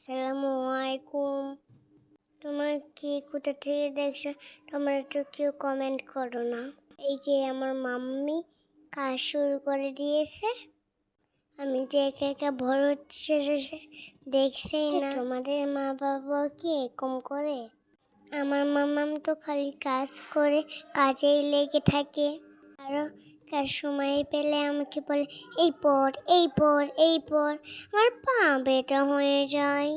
আসসালামু আলাইকুম। তোমরা কি কোথা থেকে দেখছো? তোমরা তো কেউ কমেন্ট করো না। এই যে আমার মাম্মি কাজ শুরু করে দিয়েছে। আমি যে একা একা বড় হচ্ছে দেখছি না। তোমাদের মা বাবা কি এরকম করে? আমার মামাম তো খালি কাজ করে, কাজেই লেগে থাকে। আরও তার সময় পেলে আমাকে বলে এই পড় এই পড় এই পড়। আমার পা ব্যথা হয়ে যায়।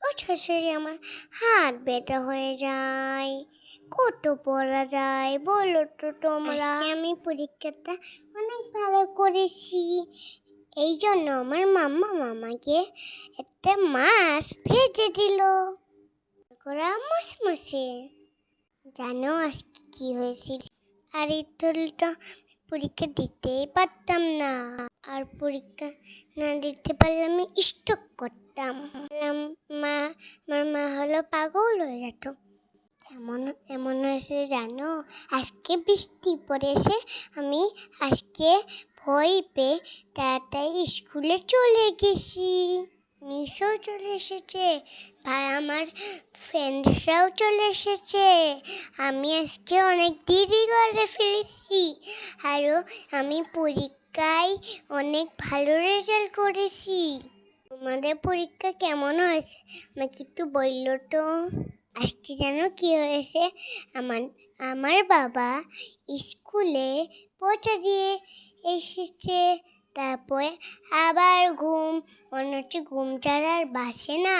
ও শাশুড়ি আমার হাত ব্যথা হয়ে যায়। কত পড়া যায় বলো তো তোমরা? আজকে আমি পরীক্ষাটা অনেক ভালো করেছি। এই জন্য আমার মামাকে একটা মাছ ভেজে দিল করা মুসমুসে। জানো আজকে কি হয়েছিল? আর একটু পরীক্ষা দিতেই পারতাম না। আর পরীক্ষা না দিতে পারলে আমি স্টক করতাম। আমার মা হলো পাগল হয়ে যেত। এমন হয়েছে জানো, আজকে বৃষ্টি পড়েছে। আমি আজকে ভয় পেয়ে তাড়াতাড়ি স্কুলে চলে গেছি। মিসও চলে এসেছে, ভাই আমার ফ্রেন্ডরাও চলে এসেছে। আমি আজকে অনেক দেরি করে ফেলেছি। আরও আমি পরীক্ষায় অনেক ভালো রেজাল্ট করেছি। তোমাদের পরীক্ষা কেমন হয়েছে আমাকে একটু বললো তো। আজকে জানো কি হয়েছে? আমার বাবা স্কুলে পৌঁছে দিয়ে এসেছে। তারপরে আবার মনে হচ্ছে ঘুম ছাড়ার বাসে না,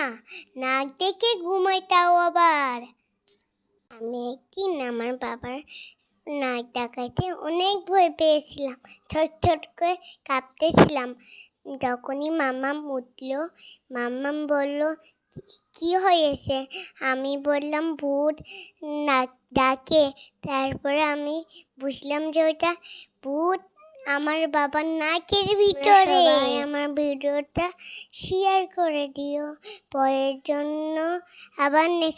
নাক দেখে ঘুমাই, তাও আবার। আমি একদিন আমার বাবার নাক ডাকাইতে অনেক ভয় পেয়েছিলাম, থর করে কাঁপতেছিলাম। যখনই মাম্মাম উঠল, মাম্মাম বলল কি হয়েছে? আমি বললাম ভূত নাক ডাকে। তারপরে আমি বুঝলাম যে ওটা ভূত আমার বাবার নাকের ভিতরে। আমার ভিডিওটা শেয়ার করে দিও পরের জন্য। আবার নেক্সট